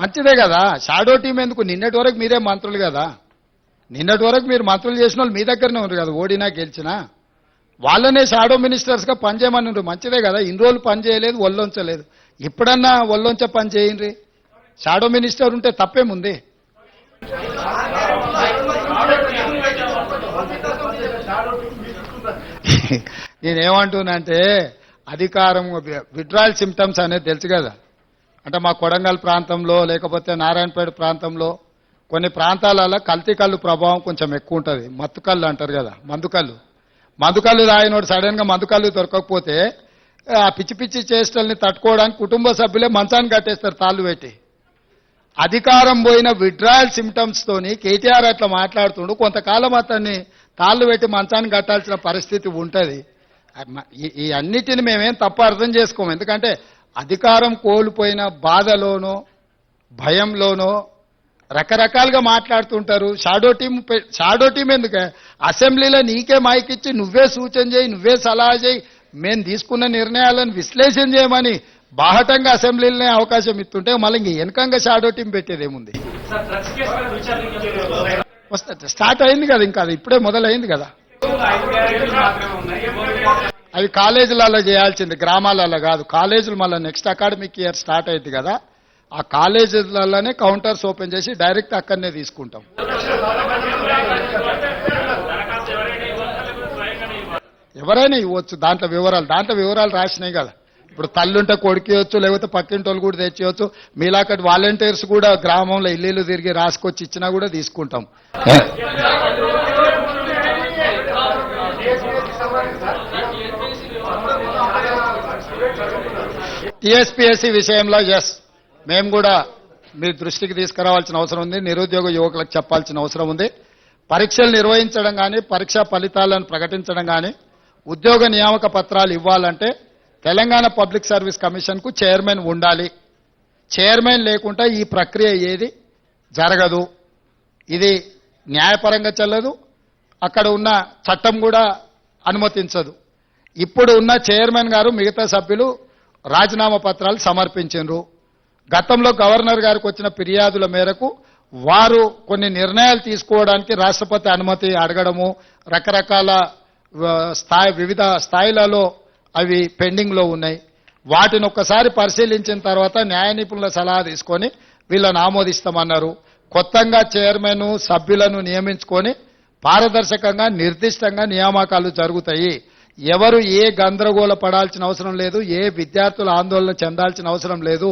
మంచిదే కదా, shadow team ఎందుకు? నిన్నటి వరకు మీరే మంత్రులు కదా, నిన్నటి వరకు మీరు మంత్రులు చేసిన వాళ్ళు మీ దగ్గరనే ఉన్నారు కదా, ఓడినా గెలిచినా. వాళ్ళనే షాడో మినిస్టర్స్ గా పనిచేయమని ఉన్నారు, మంచిదే కదా. ఇన్ని రోజులు పని చేయలేదు, ఒళ్ళొంచలేదు, ఇప్పుడన్నా ఒళ్ళొంచ పని చేయండి. షాడో మినిస్టర్ ఉంటే తప్పేముంది? నేనేమంటున్నానంటే అధికారం విడ్రాయల్ సిమ్టమ్స్ అనేది తెలుసు కదా. అంటే మా కొడంగల్ ప్రాంతంలో లేకపోతే నారాయణపేట ప్రాంతంలో కొన్ని ప్రాంతాలలో కల్తీ కళ్ళు ప్రభావం కొంచెం ఎక్కువ ఉంటుంది. మత్తు కళ్ళు అంటారు కదా, మందుకళ్ళు తాగినోడు సడన్ గా మందుకళ్ళు దొరకకపోతే ఆ పిచ్చి పిచ్చి చేష్టల్ని తట్టుకోవడానికి కుటుంబ సభ్యులే మంచాన్ని కట్టేస్తారు తాళ్ళు పెట్టి. అధికారం పోయిన విడ్రాయల్ సిమ్టమ్స్ తోని కేటీఆర్ అట్లా మాట్లాడుతుండు. కొంతకాలం అతన్ని తాళ్ళు పెట్టి మంచాన్ని కట్టాల్సిన పరిస్థితి ఉంటుంది. ఈ అన్నిటిని మేమేం తప్ప అర్థం చేసుకోము. ఎందుకంటే అధికారం కోల్పోయిన బాధలోనో భయంలోనో రకరకాలుగా మాట్లాడుతుంటారు. షాడో టీం ఎందుకు? అసెంబ్లీలో నీకే మైకిచ్చి నువ్వే సూచన చేయి, నువ్వే సలహా చేయి, మేము తీసుకున్న నిర్ణయాలను విశ్లేషణ చేయమని బాహటంగా అసెంబ్లీలోనే అవకాశం ఇస్తుంటే మళ్ళీ ఇంక వెనకంగా షాడో టీం పెట్టేదేముంది? స్టార్ట్ అయింది కదా, ఇంకా అది ఇప్పుడే మొదలైంది కదా. అవి కాలేజీలలో చేయాల్సింది, గ్రామాలలో కాదు. కాలేజీలు మళ్ళీ నెక్స్ట్ అకాడమిక్ ఇయర్ స్టార్ట్ అయింది కదా, ఆ కాలేజీలలోనే కౌంటర్స్ ఓపెన్ చేసి డైరెక్ట్ అక్కడనే తీసుకుంటాం. ఎవరైనా ఇవ్వచ్చు, దాంట్లో వివరాలు రాసినాయి కదా. ఇప్పుడు తల్లుంటే కొడుకేయచ్చు, లేకపోతే పక్కింటి వాళ్ళు కూడా తెచ్చేయచ్చు. మీలాకటి వాలంటీర్స్ కూడా గ్రామంలో ఇల్లు తిరిగి రాసుకొచ్చి ఇచ్చినా కూడా తీసుకుంటాం. టీఎస్పీఎస్సీ విషయంలో ఎస్, మేము కూడా మీ దృష్టికి తీసుకురావాల్సిన అవసరం ఉంది. నిరుద్యోగ యువకులకు చెప్పాల్సిన అవసరం ఉంది. పరీక్షలు నిర్వహించడం కానీ, పరీక్షా ఫలితాలను ప్రకటించడం కానీ, ఉద్యోగ నియామక పత్రాలు ఇవ్వాలంటే తెలంగాణ పబ్లిక్ సర్వీస్ కమిషన్ కు చైర్మన్ ఉండాలి. చైర్మన్ లేకుండా ఈ ప్రక్రియ ఏది జరగదు. ఇది న్యాయపరంగా చెల్లదు, అక్కడ ఉన్న చట్టం కూడా అనుమతించదు. ఇప్పుడు ఉన్న చైర్మన్ గారు మిగతా సభ్యులు రాజీనామా పత్రాలు సమర్పించారు. గతంలో గవర్నర్ గారికి వచ్చిన ఫిర్యాదుల మేరకు వారు కొన్ని నిర్ణయాలు తీసుకోవడానికి రాష్ట్రపతి అనుమతి అడగడము, రకరకాల వివిధ స్థాయిలలో అవి పెండింగ్ లో ఉన్నాయి. వాటిని ఒక్కసారి పరిశీలించిన తర్వాత న్యాయ నిపుణుల సలహా తీసుకొని వీళ్ళని ఆమోదిస్తామన్నారు. కొత్తగా చైర్మన్ సభ్యులను నియమించుకొని పారదర్శకంగా నిర్దిష్టంగా నియామకాలు జరుగుతాయి. ఎవరు ఏ గందరగోళ పడాల్సిన అవసరం లేదు, ఏ విద్యార్థులు ఆందోళన చెందాల్సిన అవసరం లేదు.